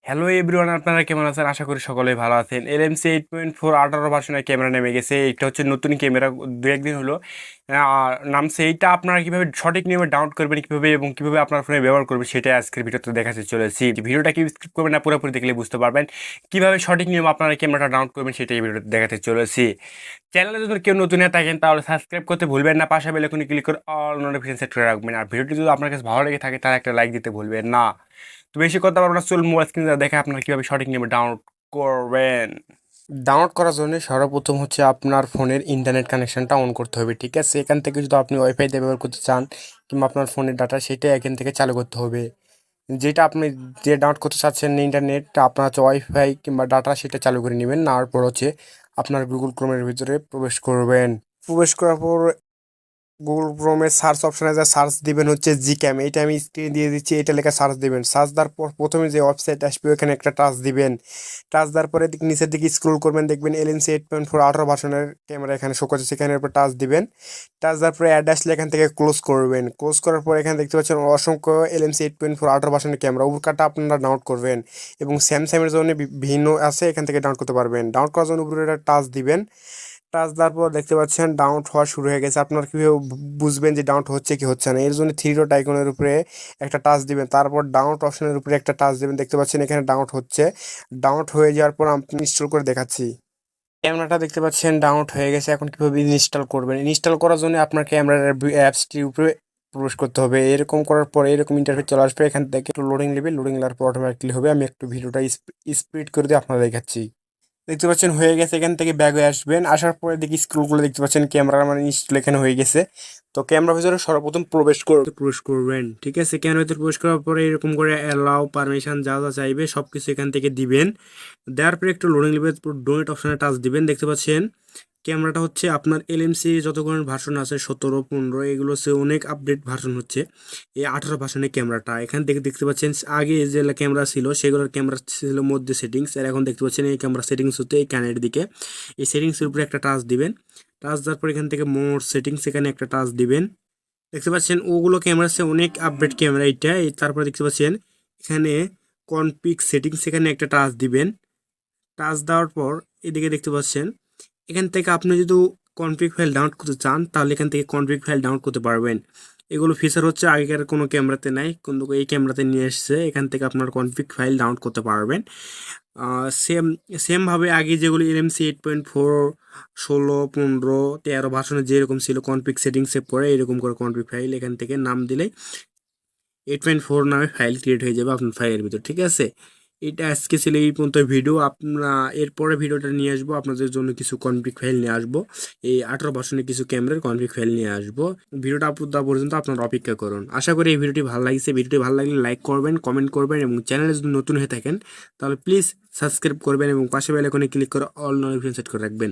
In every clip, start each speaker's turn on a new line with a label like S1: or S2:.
S1: Hello everyone, আপনারা কেমন আছেন? আশা করি সকলেই ভালো আছেন। এলএমসি 8.4 18 ভার্সনের ক্যামেরা নেমে গেছে। এটা হচ্ছে নতুন ক্যামেরা, দু একদিন হলো নামছে। এইটা আপনারা কীভাবে সঠিক নিয়মে ডাউনলোড করবেন, কীভাবে এবং কীভাবে আপনার ফোনে ব্যবহার করবেন, সেটাই আজকের ভিডিওতে দেখাতে চলেছি। ভিডিওটা কি স্কিপ করবেন না, পুরোপুরি দেখলে বুঝতে পারবেন কীভাবে সঠিক নিয়ম আপনারা ক্যামেরাটা ডাউনলোড করবেন, সেটাই এই ভিডিওতে দেখাতে চলেছি। চ্যানেলে যদি কেউ নতুন হয়ে থাকেন তাহলে সাবস্ক্রাইব করতে ভুলবেন না, পাশে বেল আইকনে ক্লিক করে অল নোটিফিকেশন সেট করে রাখবেন। আর ভিডিওটি যদি আপনার কাছে ভালো লেগে থাকে তাহলে একটা লাইক দিতে ভুলবেন না। তো বেশি কথা বলবো না, চল মোবাইল স্ক্রিনে দেখে আপনারা কীভাবে সঠিক নিয়মে ডাউনলোড করবেন। ডাউনলোড করার জন্য সর্বপ্রথম হচ্ছে আপনার ফোনের ইন্টারনেট কানেকশনটা অন করতে হবে, ঠিক আছে? এখান থেকে যদি আপনি ওয়াইফাই দিয়ে ব্যবহার করতে চান কিংবা আপনার ফোনের ডাটা, সেটা এখান থেকে চালু করতে হবে। যেটা আপনি যে ডাউনলোড করতে চাচ্ছেন ইন্টারনেট, আপনার হচ্ছে ওয়াইফাই কিংবা ডাটা, সেটা চালু করে নেবেন। নেওয়ার পর হচ্ছে আপনার গুগল ক্রোমের ভিতরে প্রবেশ করবেন। প্রবেশ করার পর গুগল ক্রোমে সার্চ অপশনে যা সার্চ দিবেন হচ্ছে gcam, এইটা আমি স্ক্রিনে দিয়ে দিচ্ছি। এটা লেখা সার্চ দিবেন। সার্চ দেওয়ার পর প্রথমে যে ওয়েবসাইট আসবে ওখানে একটা টাচ দিবেন। টাচ দেওয়ার পরে নিচের দিকে স্ক্রল করবেন, দেখবেন এলএনসি 8.4 18 ভার্সনের ক্যামেরা এখানে শো করছে, সেখানের উপর টাচ দিবেন। টাচ দেওয়ার পরে অ্যাড আসলে এখান থেকে ক্লোজ করবেন। ক্লোজ করার পর এখানে দেখতে পাচ্ছেন অসংখ্য এলএনসি 8.4 18 ভার্সনের ক্যামেরা, উপরকাটা আপনারা ডাউনলোড করবেন এবং স্যামসাংয়ের জন্য ভিন্ন আছে, এখান থেকে ডাউনলোড করতে পারবেন। ডাউনলোড করার জন্য উপরে একটা টাচ দিবেন। টাচ দেওয়ার পর দেখতে পাচ্ছেন ডাউনলোড হওয়া শুরু হয়ে গেছে। আপনার কীভাবে বুঝবেন যে ডাউনলোড হচ্ছে কি হচ্ছে না? এর জন্য থ্রি ডট আইকনের উপরে একটা টাচ দিবেন, তারপর ডাউনলোড অপশনের উপরে একটা টাচ দেবেন। দেখতে পাচ্ছেন এখানে ডাউনলোড হচ্ছে। ডাউনলোড হয়ে যাওয়ার পর আমি ইনস্টল করে দেখাচ্ছি। ক্যামেরাটা দেখতে পাচ্ছেন ডাউনলোড হয়ে গেছে। এখন কীভাবে ইনস্টল করবেন? ইনস্টল করার জন্য আপনার ক্যামেরার অ্যাপসটির উপরে প্রবেশ করতে হবে। এরকম করার পরে এরকম ইন্টারফেস চলে আসবে। এখান থেকে একটু লোডিং নেবে, লোডিং নেওয়ার পর অটোমেটিকলি হবে। আমি একটু ভিডিওটা স্পিড করে দিয়ে আপনারা দেখাচ্ছি। দেখতে পাচ্ছেন হয়ে গেছে। এখান থেকে ব্যাগ হয়ে আসবেন। আসার পরে দেখি স্ক্রলগুলো দেখতে পাচ্ছেন ক্যামেরা মানে ইনস্টল এখানে হয়ে গেছে। তো ক্যামেরার ভিতরে সর্বপ্রথম প্রবেশ করবেন, ঠিক আছে? ক্যামেরার ভিতরে প্রবেশ করার পরে এরকম করে অ্যালাউ পারমিশন যা যা চাইবে সব কিছু এখান থেকে দিবেন। দেওয়ার পরে একটু লোডিং নেবে, ডোনেট অপশনে টাচ দিবেন। দেখতে পাচ্ছেন ক্যামেরাটা হচ্ছে আপনার এলএমসি যতগুলো ভার্সন আছে 17 15, এগুলো হচ্ছে অনেক আপডেট ভার্সন হচ্ছে এই 18 ভার্সনের ক্যামেরাটা। এখান থেকে দেখতে পাচ্ছেন আগে যে ক্যামেরা ছিল সেগুলোর ক্যামেরা ছিল মধ্যে সেটিংস, আর এখন দেখতে পাচ্ছেন এই ক্যামেরা সেটিংস হতে এই কানের দিকে। এই সেটিংসের উপরে একটা টাচ দিবেন। টাচ দেওয়ার পর এখান থেকে মোর সেটিংস, এখানে একটা টাচ দিবেন। দেখতে পাচ্ছেন ওগুলো ক্যামেরা আছে অনেক আপডেট ক্যামেরা এটা। তারপরে দেখতে পাচ্ছেন এখানে কনফিগ সেটিংস, এখানে একটা টাচ দিবেন। টাচ দেওয়ার পর এদিকে দেখতে পাচ্ছেন এখান থেকে আপনি যদি কনফিগ ফাইল ডাউনলোড করতে চান তাহলে এখান থেকে কনফিগ ফাইল ডাউনলোড করতে পারবেন। এগুলো ফিচার হচ্ছে আগেকার কোনো ক্যামেরাতে নাই, কিন্তু এই ক্যামেরাতে নিয়ে এসছে। এখান থেকে আপনার কনফিগ ফাইল ডাউনলোড করতে পারবেন। সেম সেমভাবে আগে যেগুলো এলএমসি 8.4 16 15 13 ভার্সনে যেরকম ছিল কনফিগ সেটিংসে পরে এরকম করে কনফিগ ফাইল এখান থেকে নাম দিলেই 8.4 নামে ফাইল ক্রিয়েট হয়ে যাবে আপনার ফাইলের ভিতর, ঠিক আছে? এটা আজকে ছিল এই পর্যন্ত ভিডিও। আপনারা এরপরে ভিডিওটা নিয়ে আসবো, আপনাদের জন্য কিছু কনফিগ ফাইল নিয়ে আসবো। এই 18 ভার্সনের কিছু ক্যামেরার কনফিগ ফাইল নিয়ে আসবো। ভিডিওটা আপলোড দেওয়া পর্যন্ত আপনারা অপেক্ষা করুন। আশা করি এই ভিডিওটি ভালো লাগছে। ভিডিওটি ভালো লাগলে লাইক করবেন, কমেন্ট করবেন এবং চ্যানেলে যদি নতুন হয়ে থাকেন তাহলে প্লিজ সাবস্ক্রাইব করবেন এবং পাশে বেল আইকনে ক্লিক করে অল নোটিফিকেশন সেট করে রাখবেন।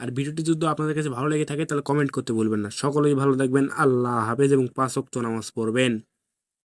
S1: আর ভিডিওটি যদি আপনাদের কাছে ভালো লেগে থাকে তাহলে কমেন্ট করতে ভুলবেন না। সকলেই ভালো থাকবেন। আল্লাহ হাফেজ এবং 5 ওয়াক্ত নামাজ পড়বেন।